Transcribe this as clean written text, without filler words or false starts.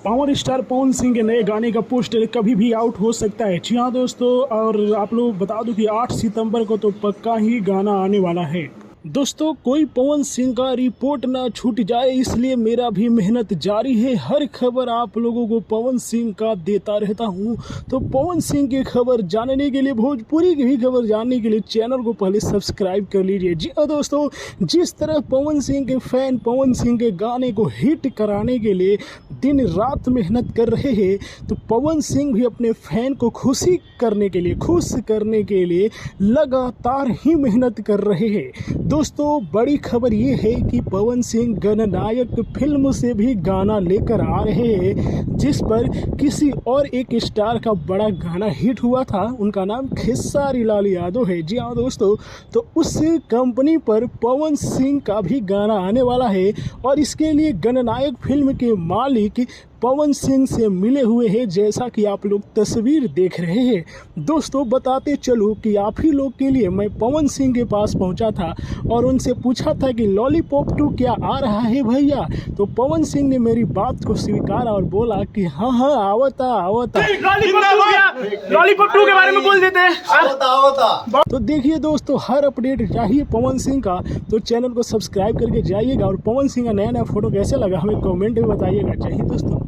Power star Pawan Singh के नए गाने का पोस्टर कभी भी आउट हो सकता है। जी हाँ दोस्तों, और आप लोग बता दूं कि 8 सितंबर को तो पक्का ही गाना आने वाला है। दोस्तों, कोई पवन सिंह का रिपोर्ट ना छूट जाए, इसलिए मेरा भी मेहनत जारी है। हर खबर आप लोगों को पवन सिंह का देता रहता हूं। तो पवन सिंह की खबर जानने के लिए, भोजपुरी की भी खबर जानने के लिए चैनल को पहले सब्सक्राइब कर लीजिए। जी हाँ दोस्तों, जिस तरह पवन सिंह के फैन पवन सिंह के गाने को हिट कराने के लिए दिन रात मेहनत कर रहे हैं, तो पवन सिंह भी अपने फैन को खुश करने के लिए लगातार ही मेहनत कर रहे हैं। दोस्तों, बड़ी खबर ये है कि पवन सिंह गणनायक फिल्म से भी गाना लेकर आ रहे हैं, जिस पर किसी और एक स्टार का बड़ा गाना हिट हुआ था। उनका नाम खेसारी लाल यादव है। जी हाँ दोस्तों, तो उस कंपनी पर पवन सिंह का भी गाना आने वाला है और इसके लिए गणनायक फिल्म के मालिक पवन सिंह से मिले हुए हैं, जैसा कि आप लोग तस्वीर देख रहे हैं। दोस्तों, बताते चलो कि आप ही लोग के लिए मैं पवन सिंह के पास पहुंचा था और उनसे पूछा था कि लॉलीपॉप 2 क्या आ रहा है भैया। तो पवन सिंह ने मेरी बात को स्वीकारा और बोला कि हाँ आवता। लॉलीपॉप 2 के बारे में बोल देते हैं। आवता। तो देखिए दोस्तों, हर अपडेट चाहिए पवन सिंह का तो चैनल को सब्सक्राइब करके जाइएगा। और पवन सिंह का नया फोटो कैसे लगा हमें कमेंट में बताइएगा। चाहिए दोस्तों।